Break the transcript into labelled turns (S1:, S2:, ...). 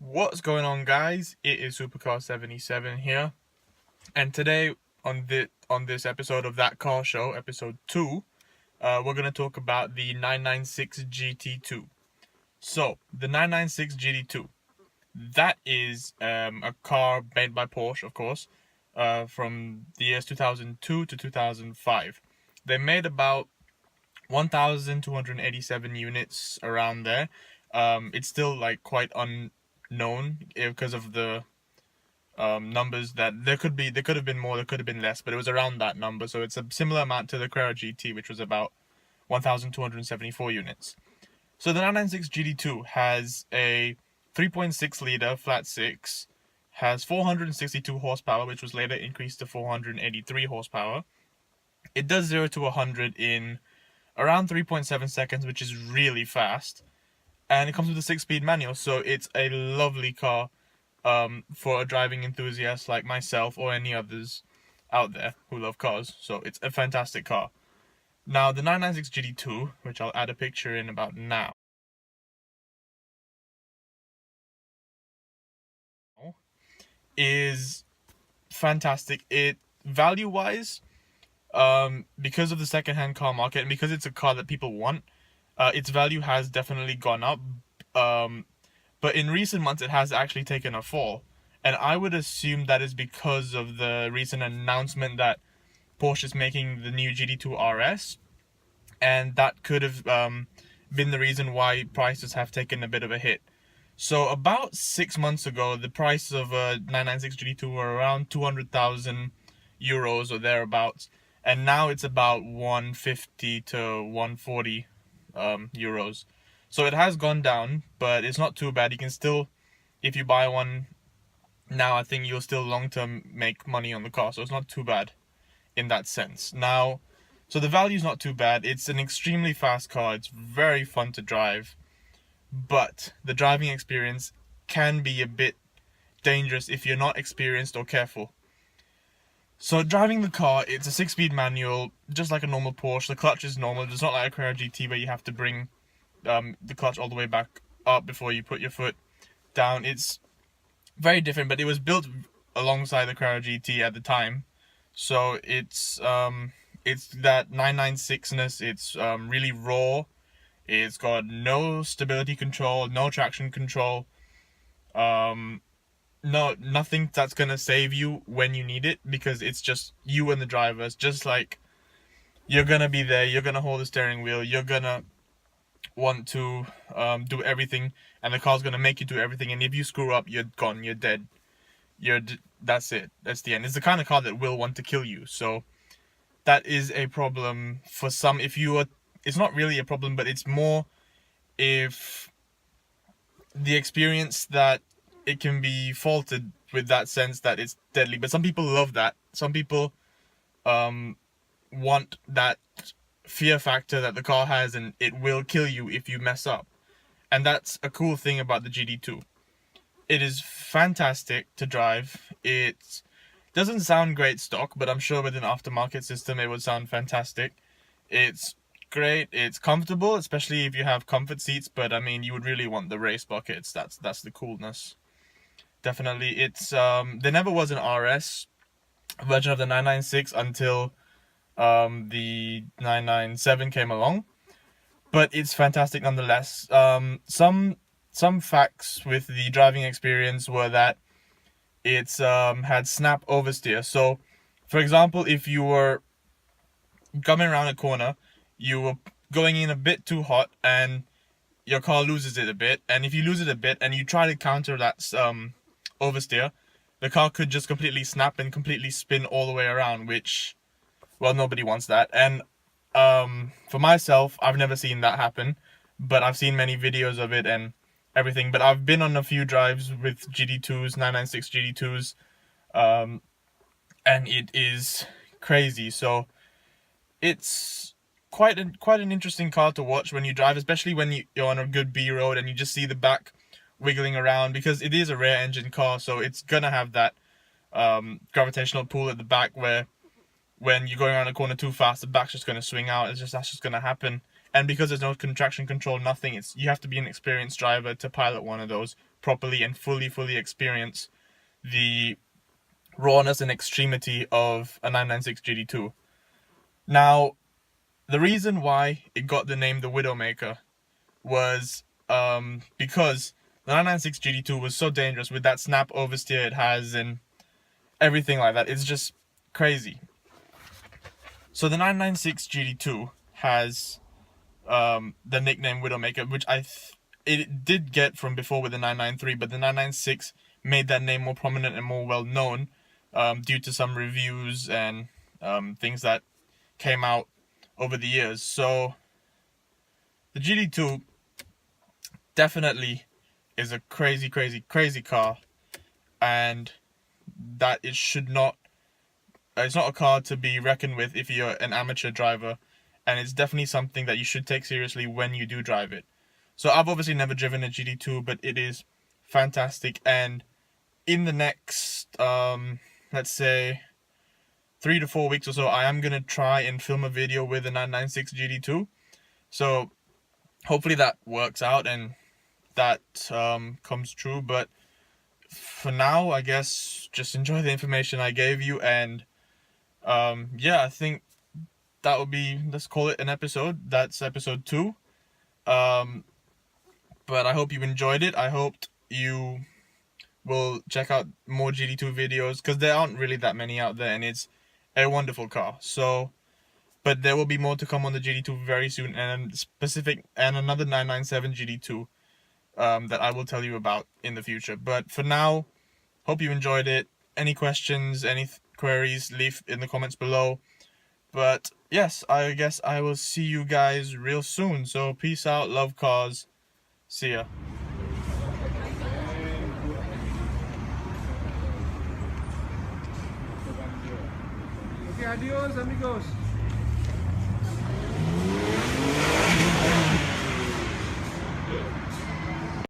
S1: What's going on, guys? It is Supercar 77 here, and today on this episode of That Car Show, episode 2, we're gonna talk about the 996 GT2. So the 996 GT2, that is a car made by Porsche, of course, from the years 2002 to 2005. They made about 1,287 units around there. It's still like quite unknown because of the numbers that there could have been more, there could have been less, but it was around that number. So it's a similar amount to the Carrera GT, which was about 1,274 units. So the 996 GT2 has a 3.6 liter flat six, has 462 horsepower, which was later increased to 483 horsepower. It does 0 to 100 in around 3.7 seconds, which is really fast. And it comes with a 6-speed manual, so it's a lovely car for a driving enthusiast like myself or any others out there who love cars. So it's a fantastic car. Now, the 996 GT2, which I'll add a picture in about now, is fantastic. It value-wise, because of the second-hand car market and because it's a car that people want, its value has definitely gone up. But in recent months, it has actually taken a fall. And I would assume that is because of the recent announcement that Porsche is making the new GT2 RS. And that could have been the reason why prices have taken a bit of a hit. So about 6 months ago, the price of a 996 GT2 were around 200,000 euros or thereabouts. And now it's about 150 to 140 euros. So it has gone down, but it's not too bad. You can still, if you buy one now, I think you'll still long-term make money on the car. So it's not too bad in that sense. Now, so the value's not too bad. It's an extremely fast car. It's very fun to drive. But the driving experience can be a bit dangerous if you're not experienced or careful. So driving the car, it's a 6-speed manual, just like a normal Porsche. The clutch is normal. It's not like a Carrera GT where you have to bring the clutch all the way back up before you put your foot down. It's very different, but it was built alongside the Carrera GT at the time. So it's that 996-ness. It's really raw. It's got no stability control, no traction control. Nothing that's gonna save you when you need it, because it's just you and the driver. It's just like you're gonna be there, you're gonna hold the steering wheel, you're gonna want to do everything, and the car's gonna make you do everything. And if you screw up, you're gone, you're dead. That's it. That's the end. It's the kind of car that will want to kill you. So that is a problem for some. It's not really a problem, but it's more if the experience that it can be faulted with, that sense that it's deadly. But some people love that. Some people want that fear factor that the car has, and it will kill you if you mess up. And that's a cool thing about the GT2. It is fantastic to drive. It doesn't sound great stock, but I'm sure with an aftermarket system it would sound fantastic. It's great. It's comfortable, especially if you have comfort seats, but I mean, you would really want the race buckets. That's the coolness. Definitely. It's there never was an RS version of the 996 until the 997 came along, but it's fantastic nonetheless. Some facts with the driving experience were that it's had snap oversteer. So for example, if you were coming around a corner, you were going in a bit too hot and your car loses it a bit, and if you lose it a bit and you try to counter that oversteer, the car could just completely snap and completely spin all the way around, which, well, nobody wants that. And for myself, I've never seen that happen, but I've seen many videos of it and everything. But I've been on a few drives with GT2s, 996 GT2s, and it is crazy. So it's quite an interesting car to watch when you drive, especially when you're on a good B road and you just see the back wiggling around, because it is a rear engine car, so it's gonna have that gravitational pull at the back where when you're going around a corner too fast, the back's just gonna swing out. That's just gonna happen. And because there's no traction control, nothing, you have to be an experienced driver to pilot one of those, properly and fully experience the rawness and extremity of a 996 GT2. Now, the reason why it got the name the Widowmaker was because the 996 GT2 was so dangerous with that snap oversteer it has and everything like that. It's just crazy. So the 996 GT2 has the nickname Widowmaker, which it did get from before with the 993, but the 996 made that name more prominent and more well known due to some reviews and things that came out over the years. So the GT2 definitely is a crazy car, and that it should not, it's not a car to be reckoned with if you're an amateur driver, and it's definitely something that you should take seriously when you do drive it. So I've obviously never driven a GT2, but it is fantastic, and in the next let's say 3 to 4 weeks or so, I am gonna try and film a video with the 996 GT2. So hopefully that works out and that comes true. But for now, I guess just enjoy the information I gave you, and yeah, I think that would be, let's call it an episode. That's episode 2. But I hope you enjoyed it. I hoped you will check out more GT2 videos, because there aren't really that many out there, and it's a wonderful car. So, but there will be more to come on the GT2 very soon, and another 997 GT2 that I will tell you about in the future. But for now, hope you enjoyed it. Any questions, any queries, leave in the comments below. But yes, I guess I will see you guys real soon. So peace out, love cars, see ya.
S2: Okay, adios amigos.